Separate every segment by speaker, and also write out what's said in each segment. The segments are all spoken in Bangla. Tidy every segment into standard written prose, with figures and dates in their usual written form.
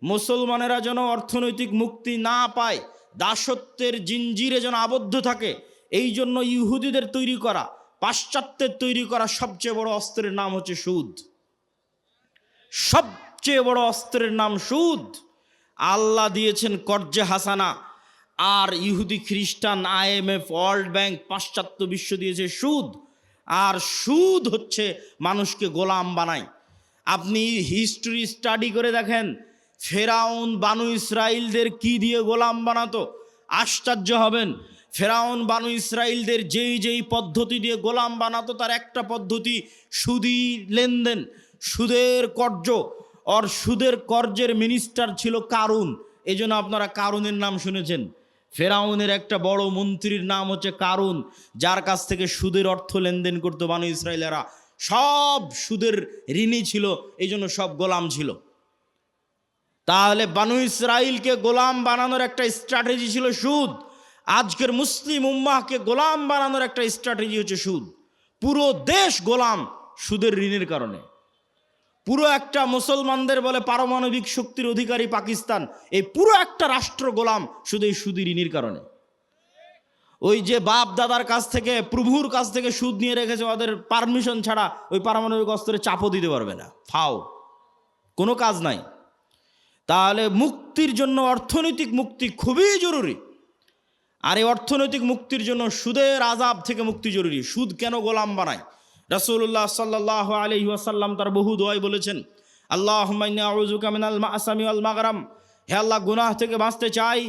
Speaker 1: মুসলমানেরা যেন অর্থনৈতিক মুক্তি না পায়, দাসত্বের জিঞ্জিরে যেন আবদ্ধ থাকে, এই জন্য ইহুদিদের তৈরি করা, পাশ্চাত্যের তৈরি করা সবচেয়ে বড় অস্ত্রের নাম হচ্ছে সুদ। সবচেয়ে বড় অস্ত্রের নাম সুদ। আল্লাহ দিয়েছেন কর্জে হাসানা, আর ইহুদি খ্রিস্টান, IMF, ওয়ার্ল্ড ব্যাংক, পাশ্চাত্য বিশ্ব দিয়েছে সুদ। আর সুদ হচ্ছে মানুষকে গোলাম বানায়। আপনি হিস্ট্রি স্টাডি করে দেখেন, ফেরাউন বানু ইসরাইলদের কি দিয়ে গোলাম বানাতো, আশ্চর্য হবেন। ফেরাউন বানু ইসরাইলদের যেই যেই পদ্ধতি দিয়ে গোলাম বানাতো, তার একটা পদ্ধতি সুদি লেনদেন, সুদের কর্জ। আর সুদের কর্জের মিনিস্টার ছিল কারুন। এই জন্য আপনারা কারুনের নাম শুনেছেন। ফেরাউনের একটা বড় মন্ত্রীর নাম হচ্ছে কারুন, যার কাছ থেকে সুদের অর্থ লেনদেন করতো বানু ইসরাইলেরা। সব সুদের ঋণী ছিল, এই জন্য সব গোলাম ছিল। তাহলে বানু ইসরাইলকে গোলাম বানানোর একটা স্ট্র্যাটেজি ছিল সুদ। আজকের মুসলিম উম্মাহকে গোলাম বানানোর একটা স্ট্র্যাটেজি হচ্ছে সুদ। পুরো দেশ গোলাম সুদের ঋণের কারণে। পুরো একটা মুসলমানদের বলে পারমাণবিক শক্তির অধিকারী পাকিস্তান, এই পুরো একটা রাষ্ট্র গোলাম শুধু এই সুদি ঋণের কারণে। ওই যে বাপ দাদার কাছ থেকে, প্রভুর কাছ থেকে সুদ নিয়ে রেখেছে, ওদের পারমিশন ছাড়া ওই পারমাণবিক অস্ত্রে চাপও দিতে পারবে না, ফাও, কোনো কাজ নাই। তাহলে মুক্তির জন্য অর্থনৈতিক মুক্তি খুবই জরুরি। আর এই অর্থনৈতিক মুক্তির জন্য সুদের আযাব থেকে মুক্তি জরুরি। সুদ কেন গোলাম বানায়? রাসূলুল্লাহ সাল্লাল্লাহু আলাইহি ওয়াসাল্লাম তার বহু দোয়ায় বলেছেন, আল্লাহুম্মা ইন্নী আউযুকা মিনাল মা'সামি ওয়াল মাগরাম। হে আল্লাহ, গুনাহ থেকে বাঁচতে চাই,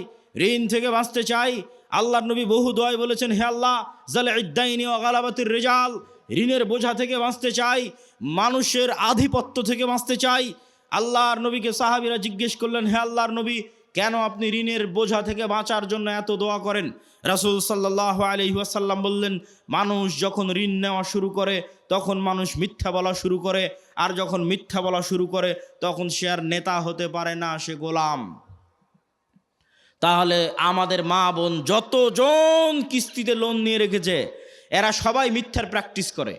Speaker 1: ঋণ থেকে বাঁচতে চাই। আল্লাহর নবী বহু দোয়ায় বলেছেন, হে আল্লাহ, যালঈদ-দাইনি ওয়া গালাবাতির রিজাল, ঋণের বোঝা থেকে বাঁচতে চাই, মানুষের আধিপত্য থেকে বাঁচতে চাই। আল্লাহর নবীকে সাহাবীরা জিজ্ঞেস করলেন, হে আল্লাহর নবী, কেন আপনি ঋণের বোঝা থেকে বাঁচার জন্য এত দোয়া করেন? রাসূল সাল্লাল্লাহু আলাইহি ওয়াসাল্লাম বললেন, মানুষ যখন ঋণ নেওয়া শুরু করে তখন মানুষ মিথ্যা বলা শুরু করে, আর যখন মিথ্যা বলা শুরু করে তখন সে আর নেতা হতে পারে না, সে গোলাম। তাহলে আমাদের মা বোন যতজন কিস্তিতে লোন নিয়ে রেখেছে, এরা সবাই মিথ্যার প্র্যাকটিস করে।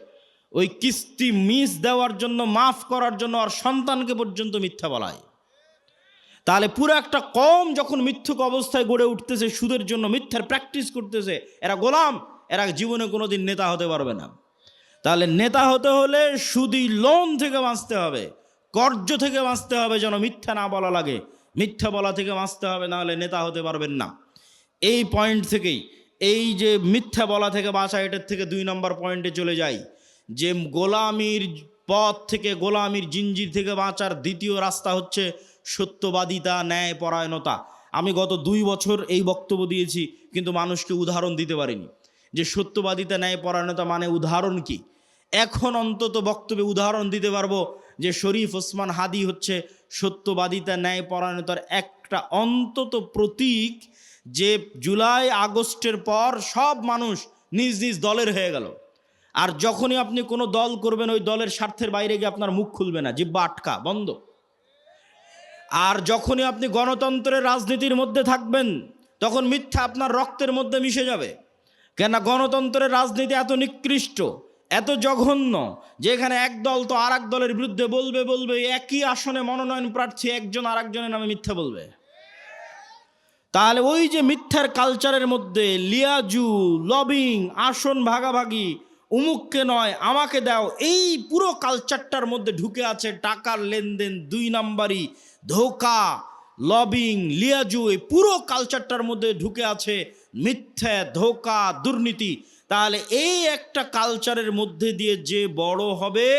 Speaker 1: ওই কিস্তি মিস দেওয়ার জন্য, মাফ করার জন্য আর সন্তানকে পর্যন্ত মিথ্যা বলায়। তাহলে পুরো একটা কম যখন মিথ্যুক অবস্থায় গড়ে উঠতেছে, সুদের জন্য মিথ্যার প্র্যাকটিস করতেছে, এরা গোলাম, এরা জীবনে কোনোদিন নেতা হতে পারবে না। তাহলে নেতা হতে হলে সুদি লোন থেকে বাঁচতে হবে, কর্জ থেকে বাঁচতে হবে, যেন মিথ্যা না বলা লাগে, মিথ্যা বলা থেকে বাঁচতে হবে, নাহলে নেতা হতে পারবেন না। এই পয়েন্ট থেকেই, এই যে মিথ্যা বলা থেকে বাঁচা, এটার থেকে 2 নম্বর পয়েন্টে চলে যাই, যে গোলামির পথ থেকে, গোলামির জিঞ্জির থেকে বাঁচার দ্বিতীয় রাস্তা হচ্ছে সত্যবাদিতা, ন্যায় পরায়ণতা। আমি গত 2 বছর এই বক্তব্য দিয়েছি, কিন্তু মানুষকে উদাহরণ দিতে পারিনি যে সত্যবাদিতা, ন্যায় পরায়ণতা মানে উদাহরণ কি। এখন অন্তত বক্তব্যে উদাহরণ দিতে পারবো যে শরীফ ওসমান হাদি হচ্ছে সত্যবাদিতা, ন্যায় পরায়ণতার একটা অন্তত প্রতীক, যে জুলাই আগস্টের পর সব মানুষ নিজ নিজ দলের হয়ে গেল। আর যখনই আপনি কোনো দল করবেন, ওই দলের স্বার্থের বাইরে গিয়ে আপনার মুখ খুলবে না, জিহ্বা আটকা, বন্ধ। আর যখনই আপনি গণতন্ত্রের রাজনীতির মধ্যে থাকবেন, তখন মিথ্যা আপনার রক্তের মধ্যে মিশে যাবে। কেন? গণতন্ত্রের রাজনীতি এত নিকৃষ্ট, এত জঘন্য, যেখানে এক দল তো আর এক দলের বিরুদ্ধে বলবে, একই আসনে মনোনয়ন প্রার্থী একজন আর একজনের নামে মিথ্যা বলবে। তাহলে ওই যে মিথ্যার কালচারের মধ্যে লিয়াজু, লবিং, আসন ভাগাভাগি, উমুককে নয় আমাকে দাও, এই পুরো কালচারটার মধ্যে ঢুকে আছে টাকার লেনদেন, 2 নাম্বারি, ধোঁকা, লবিং, লিয়াজু, এই পুরো কালচারটার মধ্যে ঢুকে আছে মিথ্যা, ধোঁকা, দুর্নীতি। তাহলে এই একটা কালচারের মধ্যে দিয়ে যে বড় হবে,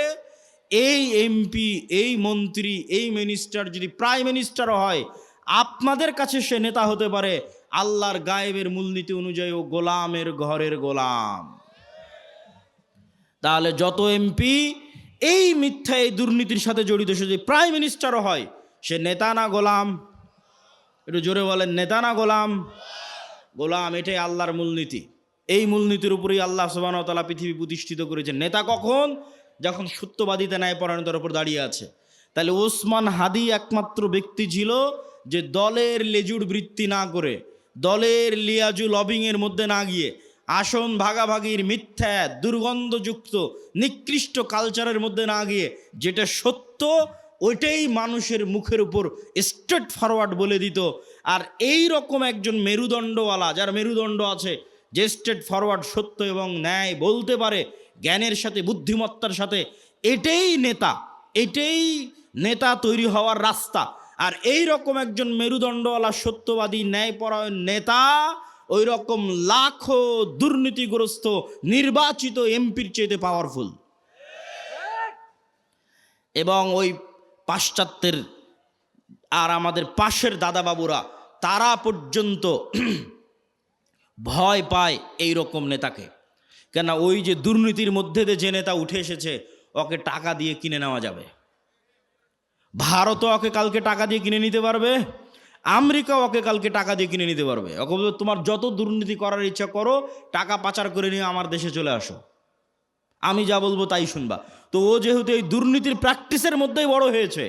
Speaker 1: এই এমপি, এই মন্ত্রী, এই মিনিস্টার যদি প্রাইম মিনিস্টারও হয়, আপনাদের কাছে সে নেতা হতে পারে। আল্লাহর গায়েবের মূলনীতি অনুযায়ী ও গোলামের ঘরের গোলাম। তাহলে যত এমপি এই মিথ্যা, এই দুর্নীতির সাথে জড়িত, সে যদি প্রাইম মিনিস্টারও হয়, সে নেতা না গোলাম? একটু জোরে বলেন, নেতা না গোলাম? গোলাম। এটাই আল্লাহর মূলনীতি। এই মূলনীতির উপরেই আল্লাহ সুবহানাহু ওয়া তাআলা পৃথিবী প্রতিষ্ঠিত করেছেন। নেতা কখন? যখন সত্যবাদিতা, ন্যায় পরায়ণতার উপর দাঁড়িয়ে আছে। তাহলে ওসমান হাদি একমাত্র ব্যক্তি ছিল যে দলের লেজুর বৃত্তি না করে, দলের লিয়াজু লবিংয়ের মধ্যে না গিয়ে, আসন ভাগাভাগির মিথ্যা, দুর্গন্ধযুক্ত, নিকৃষ্ট কালচারের মধ্যে না গিয়ে, যেটা সত্য ওইটাই মানুষের মুখের উপর স্ট্রেট ফরওয়ার্ড বলে দিত। আর এই রকম একজন মেরুদণ্ডওয়ালা, যার মেরুদণ্ড আছে, যে স্ট্রেট ফরওয়ার্ড সত্য এবং ন্যায় বলতে পারে জ্ঞানের সাথে বুদ্ধিমত্তার সাথে, এটাই নেতা, এটাই নেতা তৈরি হওয়ার রাস্তা। আর এই রকম একজন মেরুদণ্ডওয়ালা সত্যবাদী ন্যায়পরায়ণ নেতা ওই রকম লাখো দুর্নীতিগ্রস্ত নির্বাচিত এমপির চেয়ে পাওয়ারফুল। এবং ওই পাশ্চাত্যের আর আমাদের পাশের দাদাবাবুরা তারা পর্যন্ত ভয় পায় এই রকম নেতাকে। কেন? ওই যে দুর্নীতির মধ্যে দিয়ে যে নেতা উঠে এসেছে, ওকে টাকা দিয়ে কিনে নেওয়া যাবে। ভারতও ওকে কালকে টাকা দিয়ে কিনে নিতে পারবে, আমেরিকা ওকে কালকে টাকা দিয়ে কিনে নিতে পারবে। ওকে বলবে তোমার যত দুর্নীতি করার ইচ্ছা করো, টাকা পাচার করে নিয়ে আমার দেশে চলে আসো, আমি যা বলবো তাই শুনবা। তো ও যেহেতু এই দুর্নীতির প্র্যাকটিসের মধ্যেই বড় হয়েছে,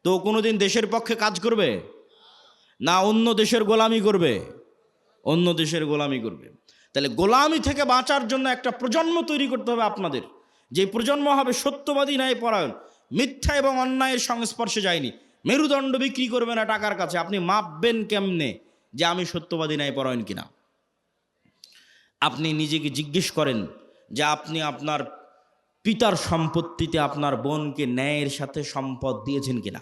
Speaker 1: তো কোনোদিন দেশের পক্ষে কাজ করবে না, অন্য দেশের গোলামি করবে, অন্য দেশের গোলামি করবে। তাহলে গোলামি থেকে বাঁচার জন্য একটা প্রজন্ম তৈরি করতে হবে আপনাদের, যে প্রজন্ম হবে সত্যবাদী ন্যায়পরায়ণ, মিথ্যা এবং অন্যায়ের সংস্পর্শে যায়নি, মেরুদণ্ড বিক্রি করবে না টাকার কাছে। আপনি মাপবেন কেমনে যে আমি সত্যবাদী ন্যায়পরায়ণ কিনা? আপনি নিজেকে জিজ্ঞেস করেন যে আপনি আপনার পিতার সম্পত্তিতে আপনার বোনকে ন্যায়ের সাথে সম্পদ দিয়েছেন কিনা?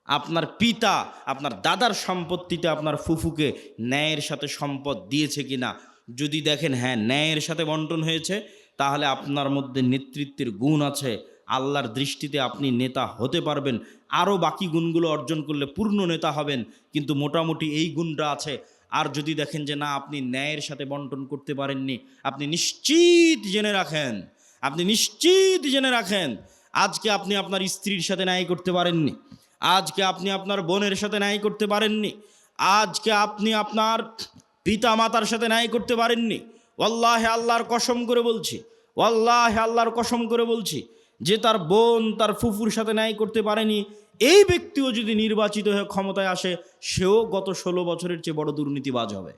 Speaker 1: আপনার পিতা আপনার দাদার সম্পত্তিতে আপনার ফুফুকে ন্যায়ের সাথে সম্পদ দিয়েছে কিনা? যদি দেখেন হ্যাঁ ন্যায়ের সাথে বন্টন হয়েছে, তাহলে আপনার মধ্যে নেতৃত্বের গুণ আছে, আল্লাহর দৃষ্টিতে আপনি নেতা হতে পারবেন। আরও বাকি গুণগুলো অর্জন করলে পূর্ণ নেতা হবেন, কিন্তু মোটামুটি এই গুণটা আছে। আর যদি দেখেন যে না, আপনি ন্যায়ের সাথে বন্টন করতে পারেননি, আপনি নিশ্চিত জেনে রাখেন, আপনি নিশ্চিত জেনে রাখেন আজকে আপনি আপনার স্ত্রীর সাথে ন্যায় করতে পারেননি, আজকে আপনি আপনার বোনের সাথে ন্যায় করতে পারেননি, আজকে আপনি আপনার পিতা মাতার সাথে ন্যায় করতে পারেননি। ওয়াল্লাহি আল্লাহর কসম করে বলছি, ওয়াল্লাহি আল্লাহর কসম করে বলছি, যে তার বোন তার ফুফুর সাথে ন্যায় করতে পারেনি, এই ব্যক্তিও যদি নির্বাচিত হয়ে ক্ষমতায় আসে, সেও গত 16 বছরের চেয়ে বড় দুর্নীতিবাজ হবে।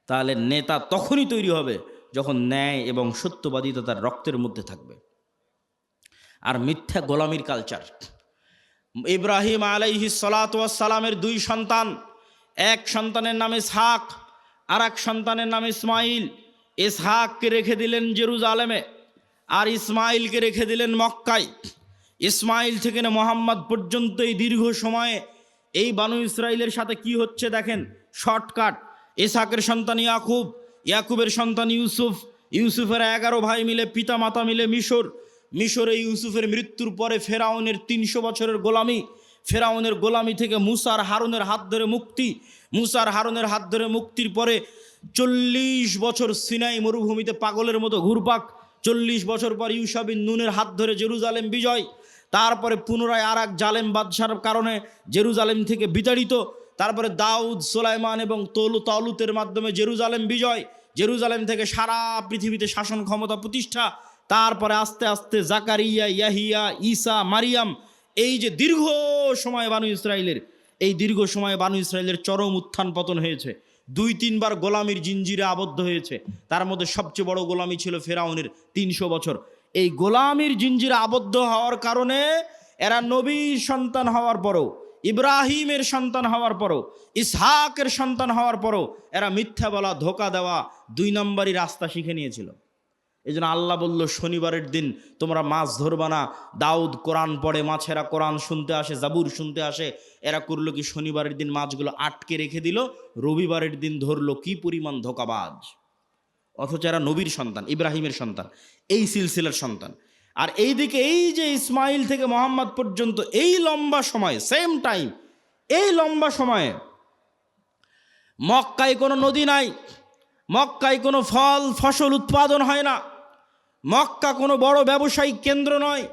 Speaker 1: তাহলে নেতা তখনই তৈরি হবে যখন ন্যায় এবং সত্যবাদিতা তার রক্তের মধ্যে থাকবে। আর মিথ্যা গোলামির কালচার। ইব্রাহিম আলাইহিস সালাতু ওয়াস সালামের 2 সন্তান, এক সন্তানের নাম ইসহাক, আর এক সন্তানের নাম ইসমাইল। ইসহাককে রেখে দিলেন জেরুজালেমে, আর ইসমাইলকে রেখে দিলেন মক্কায়। ইসমাইল থেকে না মোহাম্মদ পর্যন্ত এই দীর্ঘ সময়ে এই বানু ইসরাইলের সাথে কি হচ্ছে দেখেন, শর্টকাট। ইসহাকের সন্তান ইয়াকুব, ইয়াকুবের সন্তান ইউসুফ, ইউসুফের 11 ভাই মিলে পিতা মাতা মিলে মিশর, মিশরে ইউসুফের মৃত্যুর পরে ফেরাউনের 300 বছরের গোলামি, ফেরাউনের গোলামি থেকে মুসার হারুনের হাত ধরে মুক্তি, মুসার হারুনের হাত ধরে মুক্তির পরে 40 বছর সিনাই মরুভূমিতে পাগলের মতো ঘুরপাক, 40 বছর পর ইউশা বিন নুনের হাত ধরে জেরুজালেম বিজয়, তারপরে পুনরায় আর এক জালেম বাদশার কারণে জেরুজালেম থেকে বিতাড়িত, তারপরে দাউদ সুলাইমান এবং তালুতের মাধ্যমে জেরুজালেম বিজয়, জেরুজালেম থেকে সারা পৃথিবীতে শাসন ক্ষমতা প্রতিষ্ঠা, তারপরে আস্তে আস্তে জাকারিয়া, ইয়াহিয়া, ঈসা, মারিয়াম। এই যে দীর্ঘ সময় বানু ইসরাইলের, এই দীর্ঘ সময় বানু ইসরাইলের চরম উত্থান পতন হয়েছে, 2-3 বার গোলামির জিঞ্জিরে আবদ্ধ হয়েছে। তার মধ্যে সবচেয়ে বড় গোলামি ছিল ফেরাউনের 300 বছর। এই গোলামির জিঞ্জিরে আবদ্ধ হওয়ার কারণে এরা নবীর সন্তান হওয়ার পরও, ইব্রাহিমের সন্তান হওয়ার পরও, ইসহাকের সন্তান হওয়ার পরও এরা মিথ্যা বলা, ধোকা দেওয়া, 2 নম্বরই রাস্তা শিখে নিয়েছিল। এই জন্য আল্লাহ বলল শনিবারের দিন তোমরা মাছ ধরবা না। দাউদ কোরআন পড়ে, মাছেরা কোরআন শুনতে আসে, জাবুর শুনতে আসে। এরা করলো কি, শনিবারের দিন মাছগুলো আটকে রেখে দিল, রবিবারের দিন ধরলো। কি পরিমাণ ধোকাবাজ! অথচ এরা নবীর সন্তান, ইব্রাহিমের সন্তান, এই সিলসিলার সন্তান। আর এইদিকে এই যে ইসমাইল থেকে মোহাম্মদ পর্যন্ত এই লম্বা সময়, সেম টাইম, এই লম্বা সময়ে মক্কায় কোনো নদী নাই, মক্কায় কোনো ফল ফসল উৎপাদন হয় না, মক্কা কোনো বড় ব্যবসায়িক কেন্দ্র নয়,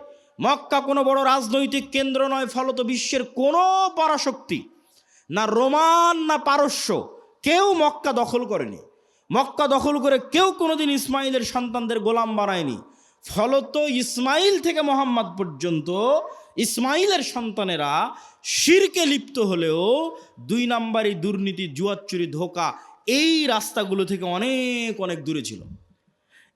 Speaker 1: মক্কা কোনো বড় রাজনৈতিক কেন্দ্র নয়। ফলত বিশ্বের কোনো পরাশক্তি, না রোমান না পারস্য, কেউ মক্কা দখল করেনি। মক্কা দখল করে কেউ কোনোদিন ইসমাইলের সন্তানদের গোলাম বানায়নি। ফলত ইসমাইল থেকে মোহাম্মদ পর্যন্ত ইসমাইলের সন্তানেরা শিরকে লিপ্ত হলেও 2 নম্বরই দুর্নীতি, জুয়াচুরি, ধোঁকা, এই রাস্তাগুলো থেকে অনেক অনেক দূরে ছিল।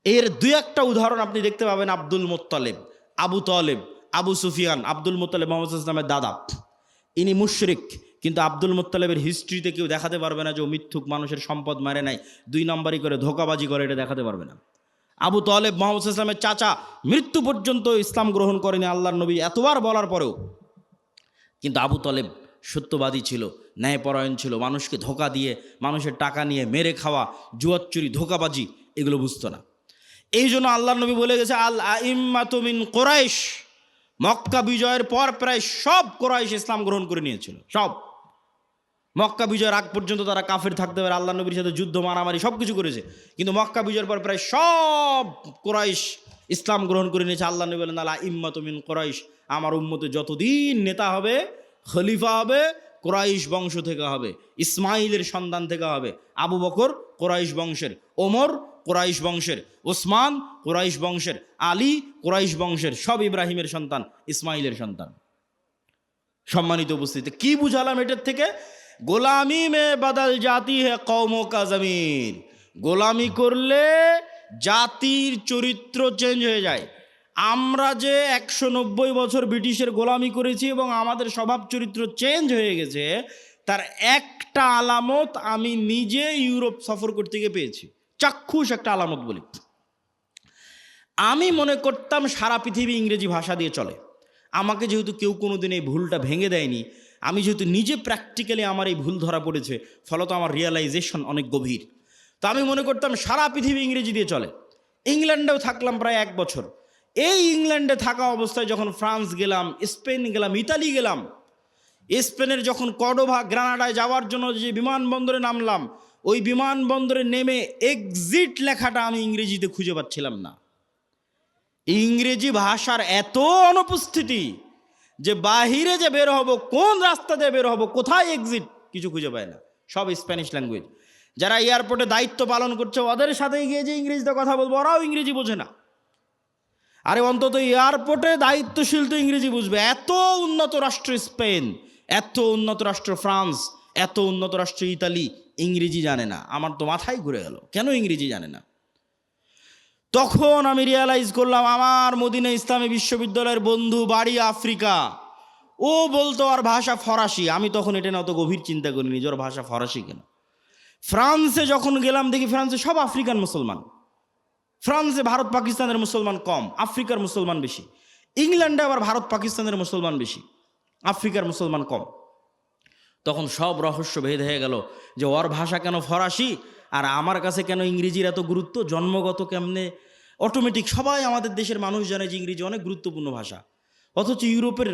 Speaker 1: এর 2-1টা উদাহরণ আপনি দেখতে পাবেন। Abdul Muttalib, Abu Taleb, Abu Sufian, Abdul Muttalib Muhammad সাল্লাল্লাহু আলাইহি ওয়াসাল্লামের দাদা, ইনি মুশরিক, কিন্তু আব্দুল মুত্তালিবের হিস্ট্রিতে কেউ দেখাতে পারবে না যে ও মিথ্যুক, মানুষের সম্পদ মারে নাই, 2 নম্বরই করে ধোকাবাজি করে, এটা দেখাতে পারবে না। আবু তালেব মুহাম্মদ সাল্লাল্লাহু আলাইহি ওয়াসাল্লামের চাচা, মৃত্যু পর্যন্ত ইসলাম গ্রহণ করেনি আল্লাহর নবী এতবার বলার পরেও, কিন্তু আবু তালেব সত্যবাদী ছিল, ন্যায়পরায়ণ ছিল, মানুষকে ধোকা দিয়ে, মানুষের টাকা নিয়ে মেরে খাওয়া, জুয়ার চুরি, ধোকাবাজি এগুলো বুঝতো না। এই জন্য আল্লাহর নবী বলে গেছে, আল আইম্মাতু মিন কুরাইশ, মক্কা বিজয়ের পর প্রায় সব কুরাইশ ইসলাম গ্রহণ করে নিয়েছিল। সব মক্কা বিজয়ের আগ পর্যন্ত তারা কাফের থাকতে পারে, আল্লাহ নবীর সাথে যুদ্ধ, মারামারি সব কিছু করেছে, কিন্তু মক্কা বিজয়ের পর প্রায় সব কুরাইশ ইসলাম গ্রহণ করে নিয়েছে। আল্লাহ নবী বলেন, আল আইম্মাতু মিন কুরাইশ, আমার উম্মতে যতদিন নেতা হবে, খলিফা হবে, কুরাইশ বংশ থেকে হবে, ইসমাইলের সন্তান থেকে হবে। আবু বকর কুরাইশ বংশের, ওমর কুরাইশ বংশের, ওসমান কুরাইশ বংশের, আলী কুরাইশ বংশের, সব ইব্রাহিমের সন্তান, ইসমাইলের সন্তান। সম্মানিত উপস্থিতি, কি বুঝালাম এটার থেকে? গোলামি মে বদল জাতি হে কওমো কা জমির, গোলামি করলে জাতির চরিত্র চেঞ্জ হয়ে যায়। আমরা যে 190 বছর ব্রিটিশের গোলামি করেছি এবং আমাদের স্বভাব চরিত্র চেঞ্জ হয়ে গেছে, তার একটা আলামত আমি নিজে ইউরোপ সফর করতে গিয়ে পেয়েছি, চাক্ষুষ একটা আলামত বলি। আমি মনে করতাম সারা পৃথিবী ইংরেজি ভাষা দিয়ে চলে। আমাকে যেহেতু কেউ কোনোদিন এই ভুলটা ভেঙে দেয়নি, আমি যেহেতু নিজে প্র্যাকটিক্যালি আমার এই ভুল ধরা পড়েছে, ফলত আমার রিয়েলাইজেশন অনেক গভীর। তো আমি মনে করতাম সারা পৃথিবী ইংরেজি দিয়ে চলে। ইংল্যান্ডেও থাকলাম প্রায় 1 বছর। এই ইংল্যান্ডে থাকা অবস্থায় যখন ফ্রান্স গেলাম, স্পেন গেলাম, ইতালি গেলাম, স্পেনের যখন কর্ডোভা, গ্রানাডায় যাওয়ার জন্য যে বিমানবন্দরে নামলাম, ওই বিমানবন্দরে নেমে এক্সিট লেখাটা আমি ইংরেজিতে খুঁজে পাচ্ছিলাম না। ইংরেজি ভাষার এত অনুপস্থিতি যে বাহিরে যে বের হব, কোন রাস্তা দিয়ে বের হব, কোথায় এক্সিট, কিছু খুঁজে পায় না, সব স্প্যানিশ ল্যাঙ্গুয়েজ। যারা এয়ারপোর্টে দায়িত্ব পালন করছে, ওদের সাথে গিয়ে যে ইংরেজিতে কথা বলবো, ওরাও ইংরেজি বোঝে না। আরে অন্তত এয়ারপোর্টে দায়িত্বশীল তো ইংরেজি বুঝবে। এত উন্নত রাষ্ট্র স্পেন, এত উন্নত রাষ্ট্র ফ্রান্স, এত উন্নত রাষ্ট্র ইতালি, ইংরেজি জানে না। আমার তো মাথায় ঘুরে গেল, কেন ইংরেজি জানে না? তখন আমি রিয়ালাইজ করলাম, আমার মদিনা ইসলামী বিশ্ববিদ্যালয়ের বন্ধু, বাড়ি আফ্রিকা, ও বলতো আর ভাষা ফরাসি। আমি তখন এটা না অত গভীর চিন্তা করিনি যে ওর ভাষা ফরাসি কেন। ফ্রান্সে যখন গেলাম, দেখি ফ্রান্সে সব আফ্রিকান মুসলমান। ফ্রান্সে ভারত পাকিস্তানের মুসলমান কম, আফ্রিকার মুসলমান বেশি। ইংল্যান্ডে আবার ভারত পাকিস্তানের মুসলমান বেশি, আফ্রিকার মুসলমান কম। তখন সব রহস্য ভেদ হয়ে গেল যে ওর ভাষা কেন ফরাসি আর আমার কাছে কেন ইংরেজির এত গুরুত্ব, জন্মগত কেমনে অটোমেটিক। সবাই আমাদের দেশের মানুষ জানে যে ইংরেজি অনেক গুরুত্বপূর্ণ ভাষা, অথচ ইউরোপের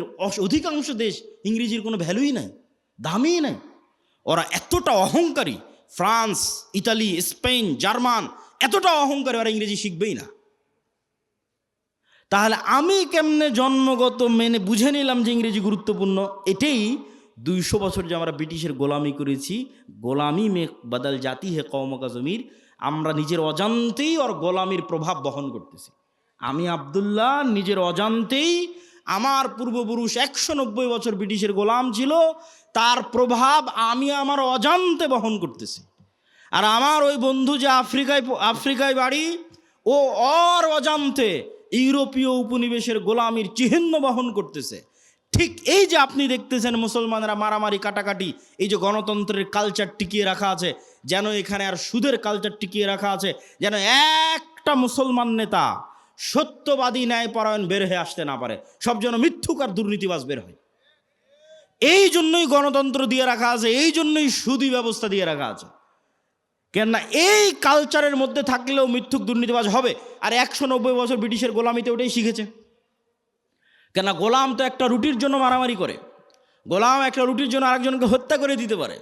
Speaker 1: অধিকাংশ দেশ ইংরেজির কোনো ভ্যালুই নাই, দামই নাই। ওরা এতটা অহংকারী, ফ্রান্স, ইতালি, স্পেন, জার্মান এতটা অহংকারী, ওরা ইংরেজি শিখবেই না। তাহলে আমি কেমনে জন্মগত মেনে বুঝে নিলাম যে ইংরেজি গুরুত্বপূর্ণ? এটাই 200 বছর যে আমরা ব্রিটিশের গোলামি করেছি, গোলামি মে বদল জাতি হে কওমো কা জমির, আমরা নিজের অজান্তেই ওর গোলামির প্রভাব বহন করতেছি। আমি আব্দুল্লাহ নিজের অজান্তেই, আমার পূর্বপুরুষ 190 বছর ব্রিটিশের গোলাম ছিল, তার প্রভাব আমি আমার অজান্তে বহন করতেছি। আর আমার ওই বন্ধু যে আফ্রিকায় বাড়ি, ও ওর অজান্তে ইউরোপীয় উপনিবেশের গোলামির চিহ্ন বহন করতেছে। ঠিক এই যে আপনি দেখতেছেন মুসলমানরা মারামারি, কাটাকাটি, এই যে গণতন্ত্রের কালচার টিকিয়ে রাখা আছে, যেন এখানে আর সুদের কালচার টিকিয়ে রাখা আছে, যেন একটা মুসলমান নেতা সত্যবাদী, ন্যায়পরায়ণ বের হয়ে আসতে না পারে, সব যেন মিথ্যুক আর দুর্নীতিবাজ বের হয়। এই জন্যই গণতন্ত্র দিয়ে রাখা আছে, এই জন্যই সুদী ব্যবস্থা দিয়ে রাখা আছে। কেননা এই কালচারের মধ্যে থাকলেও মিথ্যুক দুর্নীতিবাজ হবে। আর 190 বছর ব্রিটিশের গোলামিতে ওটাই শিখেছে। কেননা গোলাম তো একটা রুটির জন্য মারামারি করে, গোলাম একটা রুটির জন্য আরেকজনকে হত্যা করে দিতে পারে।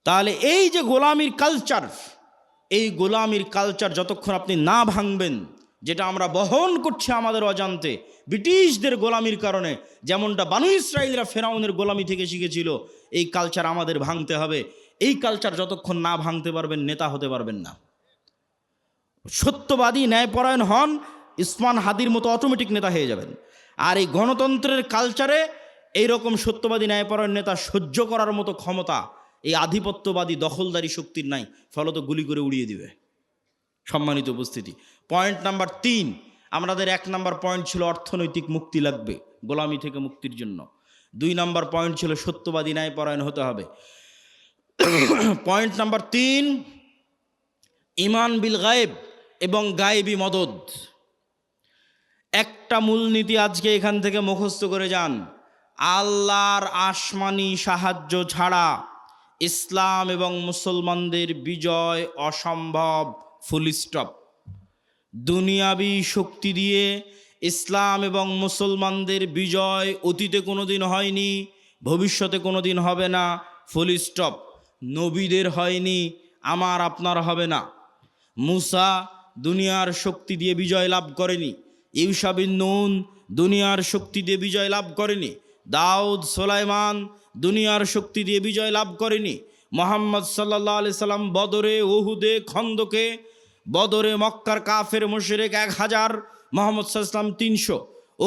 Speaker 1: তাহলে এই যে গোলামির কালচার, এই গোলামির কালচার যতক্ষণ আপনি না ভাঙবেন, যেটা আমরা বহন করছি আমাদের অজান্তে ব্রিটিশদের গোলামির কারণে, যেমনটা বানু ইসরাইলরা ফেরাউনের গোলামি থেকে শিখেছিল, এই কালচার আমাদের ভাঙতে হবে। এই কালচার যতক্ষণ না ভাঙতে পারবেন, নেতা হতে পারবেন না। সত্যবাদী, ন্যায়পরায়ণ হন, ইসমান হাদির মতো অটোমেটিক নেতা হয়ে যাবেন। আর এই গণতন্ত্রের কালচারে এইরকম সত্যবাদী, ন্যায়পরায়ণ নেতা সহ্য করার মতো ক্ষমতা এই আধিপত্যবাদী দখলদারি শক্তির নাই, ফলত গুলি করে উড়িয়ে দিবে। সম্মানিত উপস্থিতি, পয়েন্ট নাম্বার 3, আমাদের 1 নম্বর পয়েন্ট ছিল অর্থনৈতিক মুক্তি লাগবে গোলামি থেকে মুক্তির জন্য। 2 নম্বর পয়েন্ট ছিল সত্যবাদী ন্যায়পরায়ণ হতে হবে। পয়েন্ট নাম্বার 3, ইমান বিল গায়েব এবং গায়েবী মদদ। একটা মূলনীতি আজকে এখান থেকে মুখস্থ করে যান, আল্লাহর আসমানি সাহায্য ছাড়া ইসলাম এবং মুসলমানদের বিজয় অসম্ভব, ফুল স্টপ। দুনিয়াবি শক্তি দিয়ে ইসলাম এবং মুসলমানদের বিজয় অতীতে কোনোদিন হয়নি, ভবিষ্যতে কোনোদিন হবে না, ফুল স্টপ। নবীদের হয়নি, আমার আপনার হবে না। মুসা দুনিয়ার শক্তি দিয়ে বিজয় লাভ করেনি, ইউশা বিন নুন দুনিয়ার শক্তি দিয়ে বিজয় লাভ করেনি, দাউদ সুলাইমান দুনিয়ার শক্তি দিয়ে বিজয় লাভ করেনি। মুহাম্মদ সাল্লাল্লাহু আলাইহি সাল্লাম বদরে, উহুদে, খন্দকে, বদরে মক্কার কাফের মুশরিক 1000, মুহাম্মদ সাল্লাল্লাহু আলাইহি সাল্লাম 300,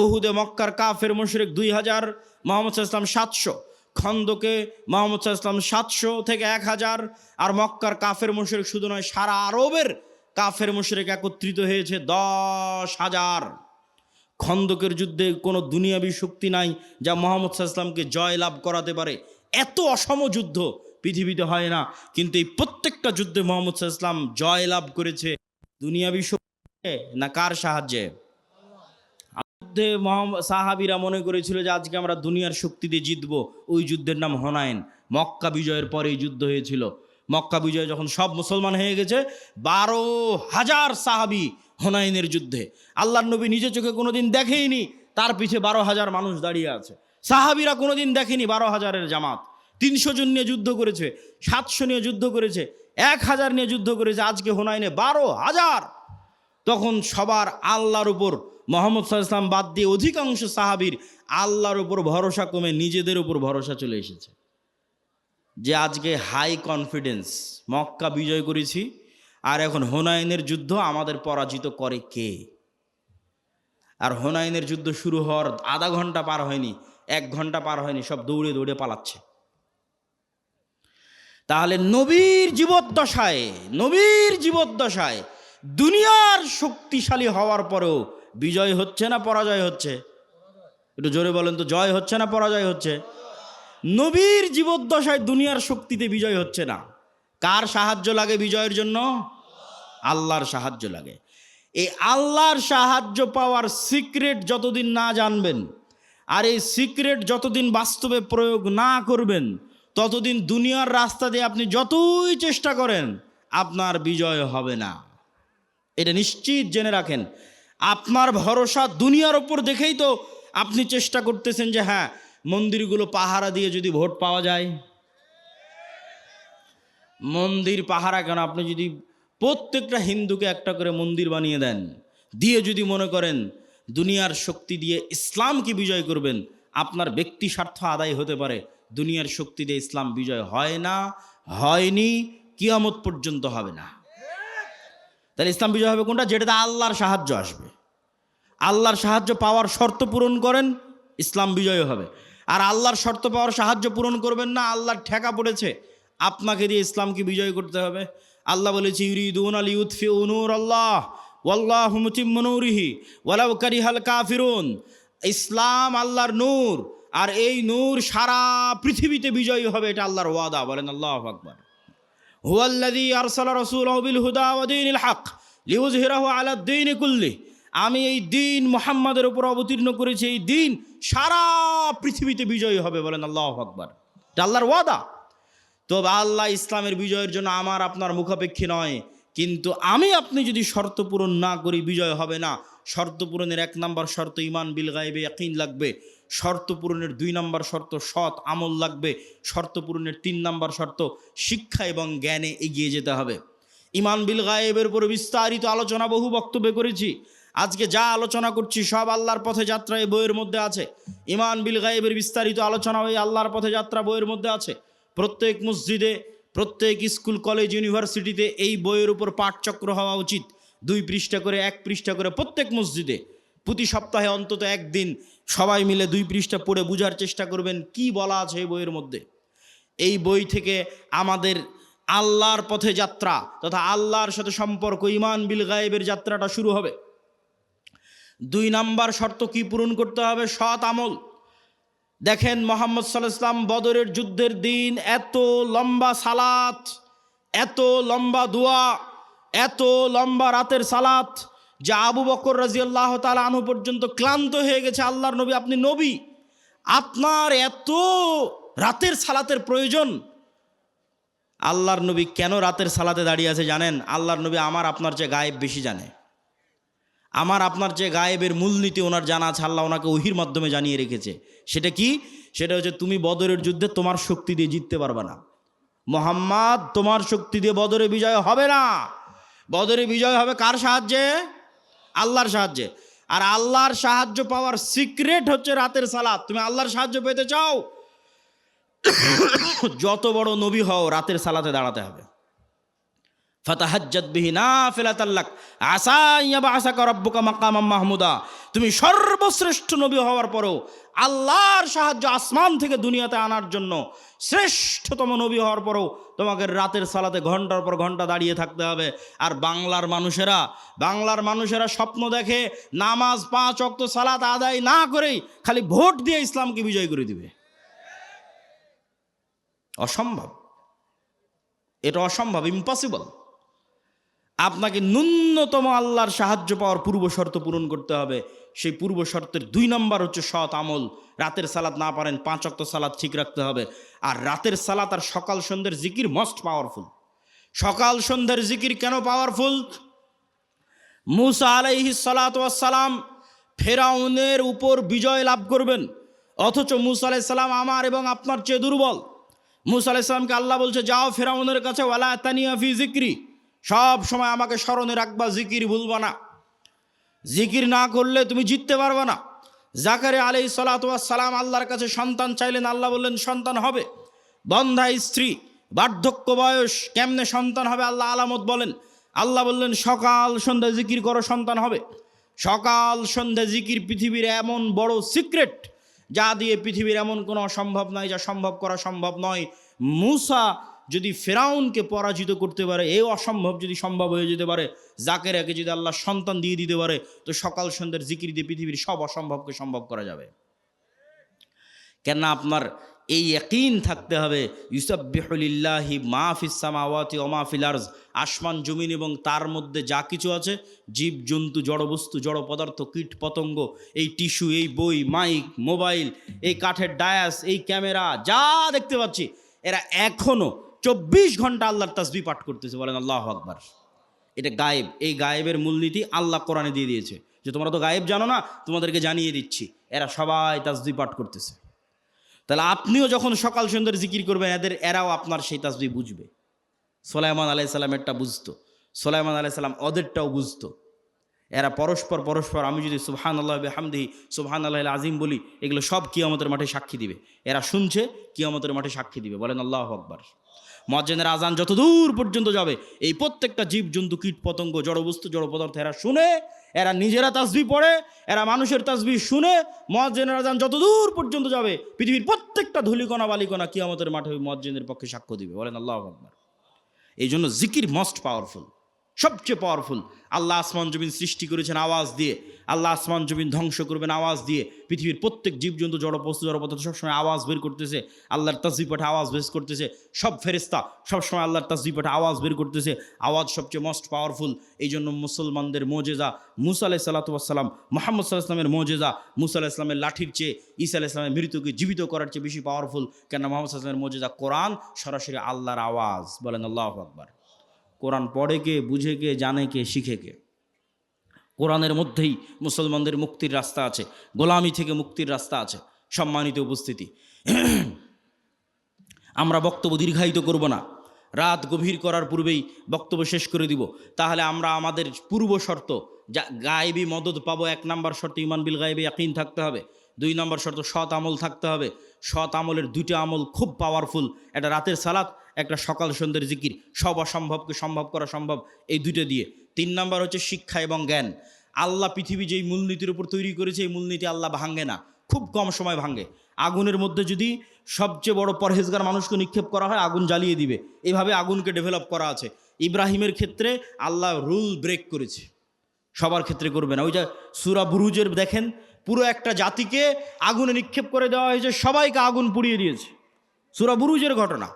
Speaker 1: উহুদে মক্কার কাফের মুশরিক 2000, মুহাম্মদ সাল্লাল্লাহু আলাইহি সাল্লাম 700, খন্দকে মুহাম্মদ সাল্লাল্লাহু আলাইহি সাল্লাম 700 থেকে 1000। আর মক্কার কাফের মুশরিক শুধু নয়, সারা আরবের কাফের মুশরিক একত্রিত হয়েছে 10,000। খন্দকের যুদ্ধে কোনো দুনিয়াবী শক্তি নাই যা মুহাম্মদ সাল্লাল্লাহু আলাইহি সাল্লামকে জয় লাভ করাতে পারে। এত অসম যুদ্ধ পৃথিবীতে হয় না, কিন্তু এই প্রত্যেকটা যুদ্ধে মুহাম্মদ সাল্লাল্লাহু আলাইহি সাল্লাম জয় লাভ করেছে দুনিয়াবী শক্তি না কার সাহায্যে? যুদ্ধে সাহাবীরা মনে করেছিল যে আজকে আমরা দুনিয়ার শক্তি দিয়ে জিতবো। ওই যুদ্ধের নাম হুনাইন। মক্কা বিজয়ের পরে এই যুদ্ধ হয়েছিল। মক্কা বিজয় যখন সব মুসলমান হয়ে গেছে, 12,000 সাহাবী হুনাইনের যুদ্ধে। আল্লাহর নবী নিজে চোখে কোনোদিন দেখেইনি, তার পিছে 12,000 মানুষ দাঁড়িয়ে আছে। সাহাবীরা কোনোদিন দেখেনি 12,000-এর জামাত। 300 জন নিয়ে যুদ্ধ করেছে, 700 নিয়ে যুদ্ধ করেছে, 1000 নিয়ে যুদ্ধ করেছে, আজকে হুনাইনে 12,000। তখন সবার আল্লাহর উপর, মুহাম্মদ সাল্লাল্লাহু আলাইহি ওয়াসাল্লাম বাদ দিয়ে অধিকাংশ সাহাবীর আল্লাহর উপর ভরসা কমে নিজেদের উপর ভরসা চলে এসেছে। যে আজকে হাই কনফিডেন্স, মক্কা বিজয় করেছি আর এখন হুনাইনের যুদ্ধ আমাদের পরাজিত করে কে? আর হুনাইনের যুদ্ধ শুরু হওয়ার আধা ঘন্টা পার হয়নি, 1 ঘন্টা পার হয়নি, সব দৌড়ে দৌড়ে পালাচ্ছে। তাহলে নবীর জীবদ্দশায় দুনিয়ার শক্তিশালী হওয়ার পরেও বিজয় হচ্ছে না পরাজয় হচ্ছে? একটু জোরে বলেন তো, জয় হচ্ছে না পরাজয় হচ্ছে? নবীর জীবদ্দশায় দুনিয়ার শক্তিতে বিজয় হচ্ছে না। কার সাহায্য লাগে বিজয়ের জন্য? আল্লাহর সাহায্য লাগে। এই আল্লাহর সাহায্য পাওয়ার সিক্রেট যতদিন না জানবেন, আর এই সিক্রেট যতদিন বাস্তবে প্রয়োগ না করবেন, ততদিন দুনিয়ার রাস্তা দিয়ে আপনি যতই চেষ্টা করেন আপনার বিজয় হবে না। এটা নিশ্চিত জেনে রাখেন। আপনার ভরসা দুনিয়ার ওপর দেখেই তো আপনি চেষ্টা করতেছেন যে হ্যাঁ, মন্দিরগুলো পাহারা দিয়ে যদি ভোট পাওয়া যায়। মন্দির পাহারা কেন? আপনি যদি প্রত্যেকটা হিন্দুকে একটা করে মন্দির বানিয়ে দেন, দিয়ে যদি মনে করেন দুনিয়ার শক্তি দিয়ে ইসলামকে বিজয় করবেন, আপনার ব্যক্তি স্বার্থ আদায় হতে পারে। দুনিয়ার শক্তি দিয়ে ইসলাম বিজয় হয় না, হয়নি, কিয়ামত পর্যন্ত হবে না। তাহলে ইসলাম বিজয় হবে কোনটা? যেটাতে আল্লাহর সাহায্য আসবে। আল্লাহর সাহায্য পাওয়ার শর্ত পূরণ করেন, ইসলাম বিজয় হবে। আর আল্লাহর শর্ত পাওয়ার সাহায্য পূরণ করবেন না, আল্লাহর ঠেকা পড়েছে, আপনাকে দিয়ে ইসলামকে বিজয় করতে হবে। আল্লাহ বলেছে ইউরিদুনা লিইউতফিউ নূরাল্লাহ ওয়াল্লাহু মুতিম্মু নূরিহি ওয়ালাউ কারিহাল কাফিরুন। ইসলাম আল্লাহর নূর, আর এই নূর সারা পৃথিবীতে বিজয়ী হবে, এটা আল্লাহর ওয়াদা। বলেন আল্লাহু আকবার। হুয়াল্লাযী আরসালা রাসূলাহু বিল হুদা ওয়া দীনিল হক লিইয়ুযহিরাহু আলাদ দীনি কুল্লিহি। আমি এই দিন মুহাম্মাদের উপর অবতীর্ণ করেছি, এই দিন সারা পৃথিবীতে বিজয়ী হবে। বলেন আল্লাহু আকবার। এটা আল্লাহর ওয়াদা। তো আল্লাহ ইসলামের বিজয়ের জন্য আমার আপনার মুখাপেক্ষী নয়, কিন্তু আমি আপনি যদি শর্ত পূরণ না করি বিজয় হবে না। শর্ত পূরণের 1 নম্বর শর্ত ঈমান বিল গায়বে ইয়াকিন লাগবে। শর্ত পূরণের 2 নম্বর শর্ত সৎ আমল লাগবে। শর্ত পূরণের 3 নম্বর শর্ত শিক্ষা এবং জ্ঞানে এগিয়ে যেতে হবে। ঈমান বিল গায়বের উপর বিস্তারিত আলোচনা বহু বক্তব্যে করেছি। আজকে যা আলোচনা করছি সব আল্লাহর পথে যাত্রা এই বইয়ের মধ্যে আছে। ঈমান বিল গায়বের বিস্তারিত আলোচনা ওই আল্লাহর পথে যাত্রা বইয়ের মধ্যে আছে। প্রত্যেক মসজিদে, প্রত্যেক স্কুল, কলেজ, ইউনিভার্সিটিতে এই বইয়ের উপর পাঠচক্র হওয়া উচিত। 2 পৃষ্ঠা করে, 1 পৃষ্ঠা করে প্রত্যেক মসজিদে প্রতি সপ্তাহে অন্তত একদিন সবাই মিলে 2 পৃষ্ঠা পড়ে বোঝার চেষ্টা করবেন কি বলা আছে এই বইয়ের মধ্যে। এই বই থেকে আমাদের আল্লাহর পথে যাত্রা তথা আল্লাহর সাথে সম্পর্ক, ঈমান বিল গায়বের যাত্রাটা শুরু হবে। 2 নাম্বার শর্ত কি পূরণ করতে হবে? সৎ আমল। দেখেন মুহাম্মদ সাল্লাল্লাহু আলাইহি ওয়াসাল্লাম বদরের যুদ্ধের দিন এত লম্বা সালাত, এত লম্বা দোয়া, এত লম্বা রাতের সালাত, যা আবু বকর রাদিয়াল্লাহু তাআলা আনহু পর্যন্ত ক্লান্ত হয়ে গেছে। আল্লাহর নবী, আপনি নবী, আপনার এত রাতের সালাতের প্রয়োজন? আল্লাহর নবী কেন রাতের সালাতে দাঁড়িয়ে আছে জানেন? আল্লাহর নবী আমার আপনার চেয়ে গায়েব বেশি জানে। আমার আপনার চেয়ে গায়েবের মূলনীতি ওনার জানা আছে, আল্লাহ ওনাকে ওহির মাধ্যমে জানিয়ে রেখেছে। সেটা কি? সেটা হচ্ছে তুমি বদরের যুদ্ধে তোমার শক্তি দিয়ে জিততে পারবে না। মুহাম্মদ, তোমার শক্তি দিয়ে বদরে বিজয় হবে না। বদরে বিজয় হবে কার সাহায্যে? আল্লাহর সাহায্যে। আর আল্লাহর সাহায্য পাওয়ার সিক্রেট হচ্ছে রাতের সালাত। তুমি আল্লাহর সাহায্য পেতে চাও, যত বড় নবী হও, রাতের সালাতে দাঁড়াতে হবে। ফাতাহাজ্জাত বিহি নাফিলাতাল লাক আসা ইয়াবআসাকা রাব্বুকা মাকামাম মাহমুদা। তুমি সর্বশ্রেষ্ঠ নবী হওয়ার পরেও আল্লাহর সাহায্য আসমান থেকে দুনিয়াতে আনার জন্য শ্রেষ্ঠতম নবী হওয়ার পরেও তোমাকে রাতের সালাতে ঘন্টার পর ঘন্টা দাঁড়িয়ে থাকতে হবে। আর বাংলার মানুষেরা স্বপ্ন দেখে নামাজ 5 ওয়াক্ত সালাত আদায় না করেই খালি ভোট দিয়ে ইসলামকে বিজয় করে দিবে। অসম্ভব, এটা অসম্ভব, ইম্পসিবল। আপনাকে ন্যূনতম আল্লাহর সাহায্য পাওয়ার পূর্ব শর্ত পূরণ করতে হবে। সেই পূর্ব শর্তের 2 নম্বর হচ্ছে সৎ আমল। রাতের সালাত না পারেন 5 ওয়াক্ত সালাত ঠিক রাখতে হবে। আর রাতের সালাত আর সকাল সন্ধ্যের জিকির মোস্ট পাওয়ারফুল। সকাল সন্ধ্যের জিকির কেন পাওয়ারফুল? মুসা আলাইহিস সালাতু ওয়াস সালাম ফেরাউনের উপর বিজয় লাভ করবেন, অথচ মুসা আলাইহিস সালাম আমার এবং আপনার চেয়ে দুর্বল। মুসা আলাইহিস সালামকে আল্লাহ বলছে, যাও ফেরাউনের কাছে, ওয়ালা তানিয়া ফি জিক্রি, সব সময় আমাকে স্মরণে রাখবা, জিকির ভুলবা না। জিকির না করলে তুমি জিততে পারবে না। জাকারিয়া আলাইহিস সালাতু ওয়াস সালাম আল্লাহর কাছে সন্তান চাইলেন, আল্লাহ বললেন সন্তান হবে। বন্ধা স্ত্রী, বার্ধক্য বয়স, কেমনে সন্তান হবে? আল্লাহ আলামত বলেন। আল্লাহ বললেন সকাল সন্ধ্যা জিকির করো, সন্তান হবে। সকাল সন্ধ্যা জিকির পৃথিবীর এমন বড় সিক্রেট, যা দিয়ে পৃথিবীর এমন কোনো অসম্ভব নাই, যা সম্ভব করা সম্ভব নয়। মুসা যদি ফেরাউনকে পরাজিত করতে পারে, এই অসম্ভব যদি সম্ভব হয়ে যেতে পারে, জাকেরিয়াকে যদি আল্লাহ সন্তান দিয়ে দিতে পারে, তো সকাল সন্ধ্যার জিকির দিয়ে পৃথিবীর সব অসম্ভবকে সম্ভব করা যাবে। কেন? আপনার এই ইয়াকিন থাকতে হবে, ইউসাব্বিহু লিল্লাহি মা ফিস সামাওয়াতি ওয়া মা ফিল আরজ, আসমান জমিন এবং তার মধ্যে যা কিছু আছে, জীব জন্তু, জড়বস্তু, জড় পদার্থ, কীট পতঙ্গ, এই টিস্যু, এই বই, মাইক, মোবাইল, এই কাঠের ডায়াস, এই ক্যামেরা, যা দেখতে পাচ্ছি, এরা এখনো 24 ঘন্টা আল্লাহর তাসবিহ পাঠ করতেছে। বলেন আল্লাহু আকবার। এটা গায়েব। এই গায়েবের মূলনীতি আল্লাহ কোরআনে দিয়ে দিয়েছে, যে তোমরা তো গায়েব জানো না, তোমাদেরকে জানিয়ে দিচ্ছি। এরা সবাই তাসবিহ পাঠ করতেছে। তাহলে আপনিও যখন সকাল সন্ধ্যার জিকির করবেন, এরাও আপনার সেই তাসবিহ বুঝবে। সুলাইমান আলাইহিস সালামেরটা বুঝতো, সুলাইমান আলাইহিস সালাম ওদেরটাও বুঝতো। এরা পরস্পর, আমি যদি সুবহানাল্লাহি ওয়া বিহামদিহি সুবহানাল্লাহিল আযীম বলি, এগুলো সব কিয়ামতের মাঠে সাক্ষী দিবে। এরা শুনছে, কিয়ামতের মাঠে সাক্ষী দিবে। বলেন আল্লাহু আকবার। মুয়াজ্জিনের আজান যত দূর পর্যন্ত যাবে, এই প্রত্যেকটা জীব জন্তু, কীট পতঙ্গ, জড়বস্তু, জড় পদার্থ, এরা শুনে, এরা নিজেরা তাসবিহ পড়ে, এরা মানুষের তাসবিহ শুনে। মুয়াজ্জিনের আজান যত দূর পর্যন্ত যাবে, পৃথিবীর প্রত্যেকটা ধূলিকণা বালিকণা কিয়ামতের মাঠে ওই মুয়াজ্জিনের পক্ষে সাক্ষ্য দিবে। বলেন আল্লাহু আকবার। এই জন্য জিকির মোস্ট পাওয়ারফুল, সবচেয়ে পাওয়ারফুল। আল্লাহ আসমান জমিন সৃষ্টি করেছেন আওয়াজ দিয়ে, আল্লাহ আসমান জমিন ধ্বংস করবেন আওয়াজ দিয়ে। পৃথিবীর প্রত্যেক জীবজন্তু, জড়বস্তু, জড়পদার্থ সবসময় আওয়াজ বের করতেছে, আল্লাহর তাসবিহ পাঠে আওয়াজ বের করতেছে। সব ফেরেশতা সবসময় আল্লাহর তাসবিহ পাঠে আওয়াজ বের করতেছে। আওয়াজ সবচেয়ে মোস্ট পাওয়ারফুল। এই জন্য মুসলমানদের মোজেজা মুসা আলাইহিস সালাতু ওয়াস সালাম, মুহাম্মদ সাল্লাল্লাহু আলাইহি ওয়াসাল্লামের মোজেজা মুসা আলাইহিস সালামের লাঠির চেয়ে, ঈসা আলাইহিস সালামের মৃত্যুকে জীবিত করার চেয়ে বেশি পাওয়ারফুল। কেন? মুহাম্মদ সাল্লাল্লাহু আলাইহি ওয়াসাল্লামের মোজেজা কোরআন, সরাসরি আল্লাহর আওয়াজ। বলেন আল্লাহু আকবার। কোরআন পড়ে কে, বুঝে কে, জানে কে, শিখে কে? কোরআনের মধ্যেই মুসলমানদের মুক্তির রাস্তা আছে, গোলামি থেকে মুক্তির রাস্তা আছে। সম্মানিত উপস্থিতি, আমরা বক্তব্য দীর্ঘায়িত করব না, রাত গভীর করার পূর্বেই বক্তব্য শেষ করে দিব। তাহলে আমরা আমাদের পূর্ব শর্ত, যা গায়েবী মদদ পাবো, 1 নম্বর শর্ত ঈমান বিল গায়বি ইয়াকিন থাকতে হবে। 2 নম্বর শর্ত সৎ আমল থাকতে হবে। সৎ আমলের 2টা আমল খুব পাওয়ারফুল, একটা রাতের সালাত, একটা সকাল সন্ধ্যের জিকির। সব অসম্ভবকে সম্ভব করা সম্ভব এই 2টা দিয়ে। 3 নম্বর হচ্ছে শিক্ষা এবং জ্ঞান। আল্লাহ পৃথিবী যেই মূলনীতির উপর তৈরি করেছে, এই মূলনীতি আল্লাহ ভাঙে না, খুব কম সময় ভাঙে। আগুনের মধ্যে যদি সবচেয়ে বড় পরহেজগার মানুষকে নিক্ষেপ করা হয়, আগুন জ্বালিয়ে দিবে। এইভাবে আগুনকে ডেভেলপ করা আছে। ইব্রাহিমের ক্ষেত্রে আল্লাহ রুল ব্রেক করেছে। সবার ক্ষেত্রে করবে না। ওই যে সূরা বুরুজের দেখেন, পুরো একটা জাতিকে আগুনে নিক্ষেপ করে দেওয়া হয়েছে, সবাইকে আগুন পুড়িয়ে দিয়েছে। সূরা বুরুজের ঘটনা,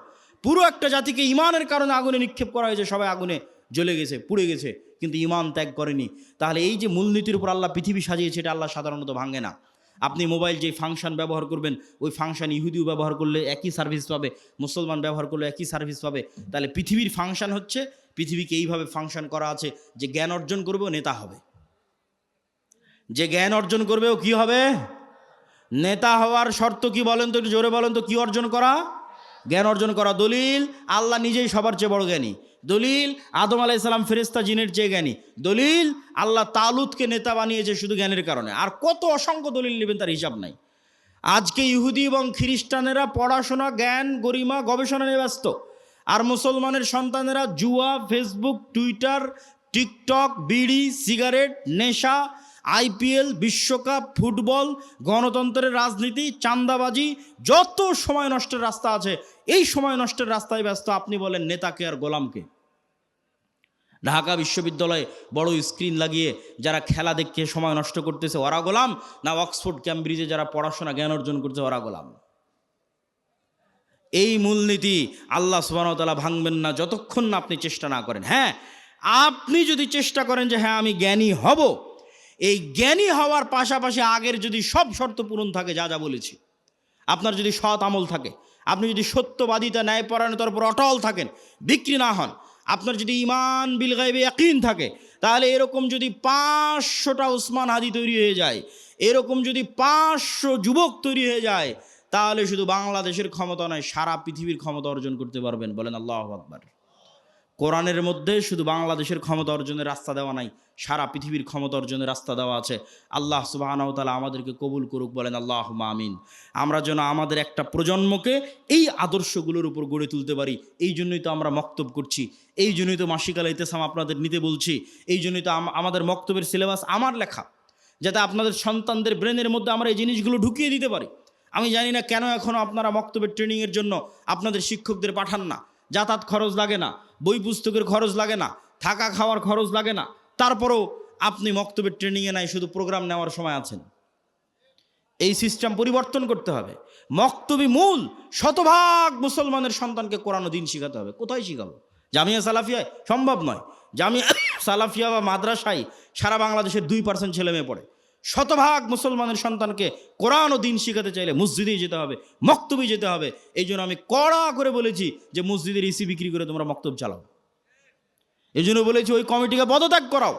Speaker 1: পুরো একটা জাতিকে ইমানের কারণে আগুনে নিক্ষেপ করা হয়েছে, সবাই আগুনে জ্বলে গেছে, পুড়ে গেছে, কিন্তু ইমান ত্যাগ করেনি। তাহলে এই যে মূলনীতির উপর আল্লাহ পৃথিবী সাজিয়েছে, এটা আল্লাহ সাধারণত ভাঙে না। আপনি মোবাইল যে ফাংশন ব্যবহার করবেন, ওই ফাংশন ইহুদিও ব্যবহার করলে একই সার্ভিস পাবে, মুসলমান ব্যবহার করলে একই সার্ভিস পাবে। তাহলে পৃথিবীর ফাংশন হচ্ছে, পৃথিবীকে এইভাবে ফাংশন করা আছে যে জ্ঞান অর্জন করবেও নেতা হবে, যে জ্ঞান অর্জন করবেও কি হবে, নেতা হওয়ার শর্ত কি বলেন তো, একটু জোরে বলেন তো, কি অর্জন করা? জ্ঞান অর্জন করা। দলিল, আল্লাহ নিজেই সবার চেয়ে বড় জ্ঞানী। দলিল, আদম আলাইহিস সালাম ফেরেশতা জিনের চেয়ে জ্ঞানী। দলিল, আল্লাহ তালুতকে নেতা বানিয়েছে শুধু জ্ঞানের কারণে। আর কত অসংখ্য দলিল নেবেন, তার হিসাব নাই। আজকে ইহুদি এবং খ্রিস্টানেরা পড়াশোনা, জ্ঞান, গরিমা, গবেষণা নিয়ে ব্যস্ত, আর মুসলমানের সন্তানেরা জুয়া, ফেসবুক, টুইটার, টিকটক, বিড়ি, সিগারেট, নেশা, আইপিএল, বিশ্বকাপ, ফুটবল, গণতন্ত্রের রাজনীতি, চাঁদাবাজি, যত সময় নষ্টের রাস্তা আছে, এই সময় নষ্টের রাস্তায় ব্যস্ত। আপনি বলেন নেতাকে আর গোলামকে? ঢাকা বিশ্ববিদ্যালয়ে বড় স্ক্রিন লাগিয়ে যারা খেলা দেখে সময় নষ্ট করতেছে, ওরা গোলাম? না অক্সফোর্ড ক্যামব্রিজে যারা পড়াশোনা জ্ঞান অর্জন করছে, ওরা গোলাম? এই মূলনীতি আল্লাহ সুবহানাহু ওয়া তাআলা ভাঙবেন না যতক্ষণ না আপনি চেষ্টা না করেন। হ্যাঁ, আপনি যদি চেষ্টা করেন যে হ্যাঁ আমি জ্ঞানী হব, এই জ্ঞানী হওয়ার পাশাপাশি আগের যদি সব শর্ত পূরণ থাকে, যা যা বলেছি, আপনার যদি সৎ আমল থাকে, আপনি যদি সত্যবাদিতা, ন্যায়পরায়ণতার উপর অটল থাকেন, বিক্রি না হন, আপনার যদি ঈমান বিল গায়বে ইয়াকিন থাকে, তাহলে এরকম যদি 500টা উসমান হাদি তৈরি হয়ে যায়, এরকম যদি 500 যুবক তৈরি হয়ে যায়, তাহলে শুধু বাংলাদেশের ক্ষমতা নয়, সারা পৃথিবীর ক্ষমতা অর্জন করতে পারবেন। বলেন আল্লাহু আকবার। কোরআনের মধ্যে শুধু বাংলাদেশের ক্ষমতা অর্জনের রাস্তা দেওয়া নাই, সারা পৃথিবীর ক্ষমতা অর্জনের রাস্তা দেওয়া আছে। আল্লাহ সুবহানাহু ওয়া তাআলা আমাদেরকে কবুল করুক। বলেন আল্লাহুম্মা আমিন। আমরা যেন আমাদের একটা প্রজন্মকে এই আদর্শগুলোর উপর গড়ে তুলতে পারি। এই জন্যই তো আমরা মক্তব করছি, এই জন্যই তো মাসিক আল ইতিসাম আপনাদের নিতে বলছি, এই জন্যই তো আমাদের মক্তবের সিলেবাস আমার লেখা, যাতে আপনাদের সন্তানদের ব্রেনের মধ্যে আমরা এই জিনিসগুলো ঢুকিয়ে দিতে পারি। আমি জানি না কেন এখনও আপনারা মক্তবের ট্রেনিংয়ের জন্য আপনাদের শিক্ষকদের পাঠান না। যাতায়াত খরচ লাগে না, বই পুস্তকের খরচ লাগে না, থাকা খাওয়ার খরচ লাগে না, তারপরেও আপনি মক্তবের ট্রেনিংয়ে নাই, শুধু প্রোগ্রাম নেওয়ার সময় আছেন। এই সিস্টেম পরিবর্তন করতে হবে। মক্তবি মূল, শতভাগ মুসলমানের সন্তানকে কোরআন ও দ্বীন শিখাতে হবে। কোথায় শিখাবো? জামিয়া সালাফিয়ায়? সম্ভব নয়। জামিয়া সালাফিয়া বা মাদ্রাসায় সারা বাংলাদেশের 2% ছেলে মেয়ে পড়ে। শতভাগ মুসলমানের সন্তানকে কোরআন ও দ্বীন শিখাতে চাইলে মসজিদেই যেতে হবে, মক্তবে যেতে হবে। এই জন্য আমি কড়া করে বলেছি যে মসজিদের ইসি বিক্রি করে তোমরা মক্তব চালাও। এই জন্য বলেছি ওই কমিটিকে পদত্যাগ করাও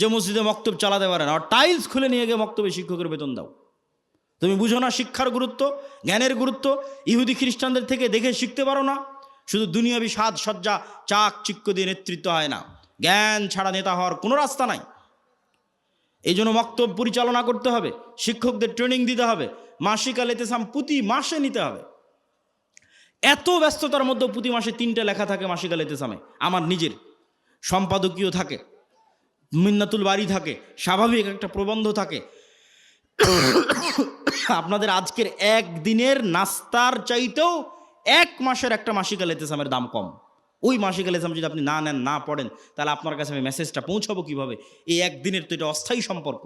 Speaker 1: যে মসজিদে মক্তব চালাতে পারে না, আর টাইলস খুলে নিয়ে গিয়ে মক্তবে শিক্ষকের বেতন দাও। তুমি বুঝো না শিক্ষার গুরুত্ব, জ্ঞানের গুরুত্ব? ইহুদি খ্রিস্টানদের থেকে দেখে শিখতে পারো না? শুধু দুনিয়াবি সাজ সজ্জা, চাক চিক্ক দিয়ে নেতৃত্ব হয় না। জ্ঞান ছাড়া নেতা হওয়ার কোনো রাস্তা নাই। এই জন্য মক্তব পরিচালনা করতে হবে, শিক্ষকদের ট্রেনিং দিতে হবে, মাসিক আল ইতিসাম প্রতি মাসে নিতে হবে। এত ব্যস্ততার মধ্যে প্রতি মাসে 3টে লেখা থাকে মাসিক আল ইতিসামে, আমার নিজের সম্পাদকীয় থাকে, মিন্নাতুল বাড়ি থাকে, স্বাভাবিক একটা প্রবন্ধ থাকে। আপনাদের আজকের একদিনের নাস্তার চাইতেও 1 মাসের একটা মাসিক আল ইতিসামের দাম কম। ওই মাসিক আল ইতিসাম যদি আপনি না নেন, না পড়েন, তাহলে আপনার কাছে আমি মেসেজটা পৌঁছাবো কীভাবে? এই একদিনের তো এটা অস্থায়ী সম্পর্ক।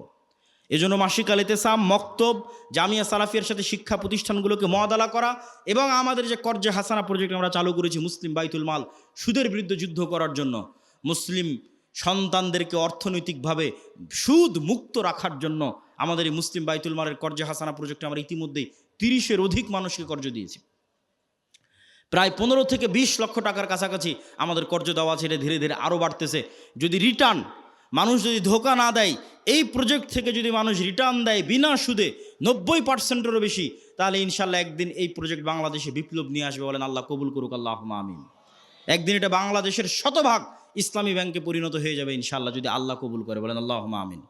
Speaker 1: এজন্য মাসিক আল ইতিসাম, মক্তব, জামিয়া সালাফিয়ার সাথে শিক্ষা প্রতিষ্ঠানগুলোকে মুআদালা করা, এবং আমাদের যে কর্জে হাসানা প্রজেক্ট আমরা চালু করেছি মুসলিম বাইতুল মাল, সুদের বিরুদ্ধে যুদ্ধ করার জন্য, মুসলিম সন্তানদেরকে অর্থনৈতিকভাবে সুদ মুক্ত রাখার জন্য আমাদের এই মুসলিম বাইতুল মালের কর্জে হাসানা প্রজেক্টে আমরা ইতিমধ্যেই 30-এর অধিক মানুষকে কর্জ দিয়েছি। প্রায় 15 থেকে 20 লক্ষ টাকার কাছাকাছি আমাদের কর্জ দেওয়া আছে। এটা ধীরে ধীরে আরও বাড়তেছে। যদি রিটার্ন, মানুষ যদি ধোকা না দেয়, এই প্রজেক্ট থেকে যদি মানুষ রিটার্ন দেয় বিনা সুদে 90%-এরও বেশি, তাহলে ইনশাল্লাহ একদিন এই প্রজেক্ট বাংলাদেশে বিপ্লব নিয়ে আসবে। বলেন আল্লাহ কবুল করুক, আল্লাহুম্মা আমিন। একদিন এটা বাংলাদেশের শতভাগ ইসলামী ব্যাংকে পরিণত হয়ে যাবে ইনশাল্লাহ, যদি আল্লাহ কবুল করে। বলেন আল্লাহুম্মা আমিন।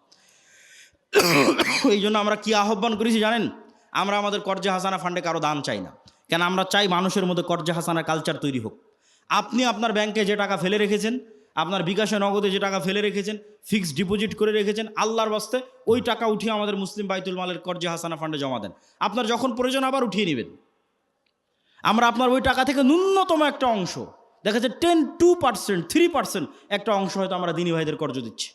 Speaker 1: এই জন্য আমরা কি আহ্বান করেছি জানেন? আমরা আমাদের কর্জে হাসানা ফান্ডে কারো দান চাই না। কেন? আমরা চাই মানুষের মধ্যে কর্জে হাসানার কালচার তৈরি হোক। আপনি আপনার ব্যাংকে যে টাকা ফেলে রেখেছেন, আপনার বিকাশে নগদে যে টাকা ফেলে রেখেছেন, ফিক্সড ডিপোজিট করে রেখেছেন, আল্লাহর বাস্তে ওই টাকা উঠিয়ে আমাদের মুসলিম বাইতুল মালের কর্জে হাসানা ফান্ডে জমা দেন। আপনার যখন প্রয়োজন আবার উঠিয়ে নেবেন। আমরা আপনার ওই টাকা থেকে ন্যূনতম একটা অংশ, দেখা যাচ্ছে 10, 2%, 3% একটা অংশ হয়তো আমরা দিনী ভাইদের কর্জ দিচ্ছি।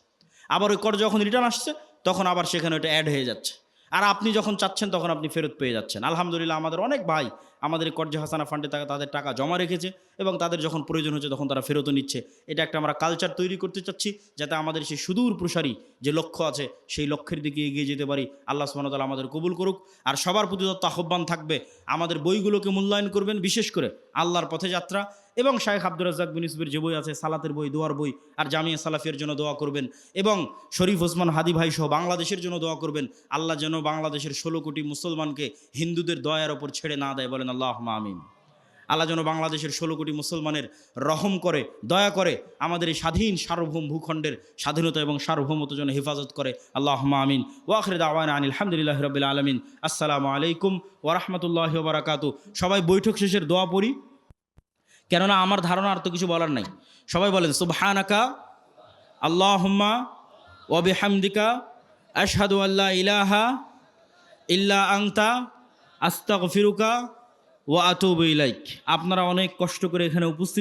Speaker 1: আবার ওই কর যখন রিটার্ন আসছে তখন আবার সেখানে ওটা অ্যাড হয়ে যাচ্ছে, আর আপনি যখন চাচ্ছেন তখন আপনি ফেরত পেয়ে যাচ্ছেন। আলহামদুলিল্লাহ আমাদের অনেক ভাই আমাদের এই কর্জে হাসানা ফান্ডে তাদের টাকা জমা রেখেছে এবং তাদের যখন প্রয়োজন হচ্ছে তখন তারা ফেরতও নিচ্ছে। এটা একটা আমরা কালচার তৈরি করতে চাচ্ছি, যাতে আমাদের সেই সুদূর প্রসারী যে লক্ষ্য আছে সেই লক্ষ্যের দিকে এগিয়ে যেতে পারি। আল্লাহ সুবহানাহু ওয়া তাআলা আমাদের কবুল করুক। আর সবার প্রতি তত্ত্ব আহ্বান থাকবে, আমাদের বইগুলোকে মূল্যায়ন করবেন, বিশেষ করে আল্লাহর পথে যাত্রা এবং শাইখ আব্দুর রাজ্জাক বিন ইউসুফের যে বই আছে সালাতের বই, দোয়ার বই, আর জামিয়া সালাফিয়ার জন্য দোয়া করবেন এবং শরীফ ওসমান হাদি ভাই সহ বাংলাদেশের জন্য দোয়া করবেন। আল্লাহ যেন বাংলাদেশের 16 কোটি মুসলমানকে হিন্দুদের দয়ার ওপর ছেড়ে না দেয়, বলেন আল্লাহুম্মা আমিন। আল্লাহ যেন বাংলাদেশের 16 কোটি মুসলমানের রহম করে, দয়া করে, আমাদের এই স্বাধীন সার্বভৌম ভূখণ্ডের স্বাধীনতা এবং সার্বভৌমত্ব যেন হেফাজত করে, আল্লাহুম্মা আমিন। ওয়া আখিরু দাওয়ানা আনিল হামদুলিল্লাহি রাব্বিল আলামিন। আসসালামু আলাইকুম ওয়া রাহমাতুল্লাহি ওয়া বারাকাতুহু। সবাই বৈঠক শেষের দোয়া পড়ি, কেননা আমার ধারণা আর তো কিছু বলার নাই। সবাই বলেন সুবহানাকা আল্লাহুম্মা ওয়া বিহামদিকা আশহাদু আল্লা ইলাহা ইল্লা আনতা আস্তাগফিরুকা ওয়া আতুবু ইলাইক। আপনারা অনেক কষ্ট করে এখানে উপস্থিত